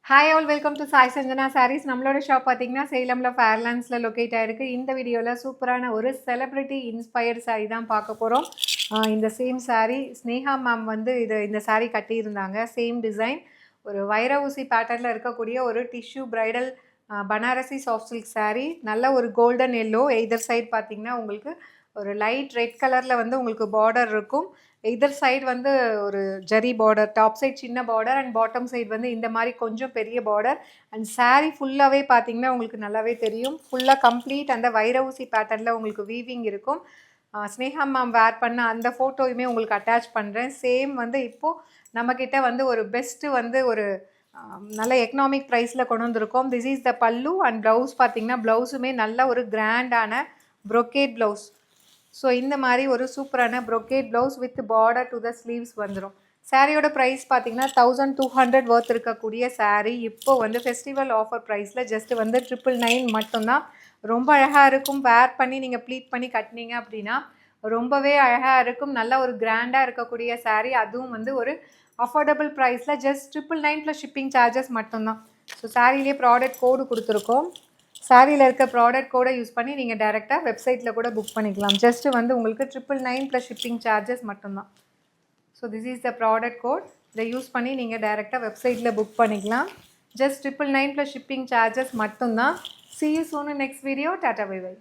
Hi all welcome to Sai Sanjana sarees. நம்மளோட shop பார்த்தீங்கன்னா சேலமில் ஃபேர்லாண்ட்ஸில் locate ஆகிருக்கு. இந்த வீடியோவில் சூப்பரான ஒரு செலிப்ரிட்டி இன்ஸ்பயர்ட் சாரீ தான் பார்க்க போகிறோம். இந்த சேம் சாரீ ஸ்னேகா மேம் வந்து இந்த சாரீ கட்டியிருந்தாங்க. சேம் டிசைன் ஒரு வைர ஊசி பேட்டர்னில் இருக்கக்கூடிய ஒரு tissue bridal Banarasi soft silk sari. நல்ல ஒரு கோல்டன் எல்லோ. எய்தர் சைட் பார்த்தீங்கன்னா உங்களுக்கு ஒரு லைட் ரெட் கலரில் வந்து உங்களுக்கு பார்டர் இருக்கும். எய்தர் சைடு வந்து ஒரு ஜரி பார்டர், டாப் சைட் சின்ன பார்டர் அண்ட் பாட்டம் சைடு வந்து இந்த மாதிரி கொஞ்சம் பெரிய பார்டர். அண்ட் சாரீ ஃபுல்லாகவே பார்த்தீங்கன்னா உங்களுக்கு நல்லாவே தெரியும். ஃபுல்லாக கம்ப்ளீட் அந்த வைர ஊசி பேட்டர்னில் உங்களுக்கு வீவிங் இருக்கும். ஸ்னேகா மேம் வேர் பண்ண அந்த ஃபோட்டோயுமே உங்களுக்கு அட்டாச் பண்ணுறேன். சேம் வந்து இப்போது நம்மக்கிட்ட வந்து ஒரு பெஸ்ட்டு வந்து ஒரு நல்ல எக்கனாமிக் ப்ரைஸில் கொண்டு வந்திருக்கோம். திஸ் இஸ் த பல்லு அண்ட் ப்ளவுஸ் பார்த்தீங்கன்னா ப்ளவுஸுமே நல்ல ஒரு கிராண்டான ப்ரொக்கேட் ப்ளவுஸ். ஸோ இந்த மாதிரி ஒரு சூப்பரான brocade blouse with border to the sleeves வந்துடும். சாரியோட ப்ரைஸ் பார்த்தீங்கன்னா 1200 ஒர்த் இருக்கக்கூடிய சாரீ இப்போ வந்து ஃபெஸ்டிவல் ஆஃபர் ப்ரைஸில் ஜஸ்ட் வந்து 999 மட்டும்தான். ரொம்ப அழகாக இருக்கும். வேர் பண்ணி நீங்கள் ப்ளீட் பண்ணி கட்டினீங்க அப்படின்னா ரொம்பவே அழகாக இருக்கும். நல்ல ஒரு கிராண்டாக இருக்கக்கூடிய சாரீ, அதுவும் வந்து ஒரு அஃபோர்டபுள் ப்ரைஸில் ஜஸ்ட் 999 ப்ளஸ் ஷிப்பிங் சார்ஜஸ் மட்டும்தான். ஸோ சாரீலேயே ப்ராடக்ட் கோடு கொடுத்துருக்கோம். சாரியில் இருக்க ப்ராடக்ட் கோடை யூஸ் பண்ணி நீங்கள் டேரெக்டாக வெப்சைட்டில் கூட புக் பண்ணிக்கலாம். ஜஸ்ட்டு வந்து உங்களுக்கு 999 ப்ளஸ் ஷிப்பிங் சார்ஜஸ் மட்டும்தான். So this is the product code. இதை யூஸ் பண்ணி நீங்கள் டேரெக்டாக வெப்சைட்டில் புக் பண்ணிக்கலாம். ஜஸ்ட் 999 ப்ளஸ் ஷிப்பிங் சார்ஜஸ் மட்டும்தான். See you soon in next video. Tata bye bye.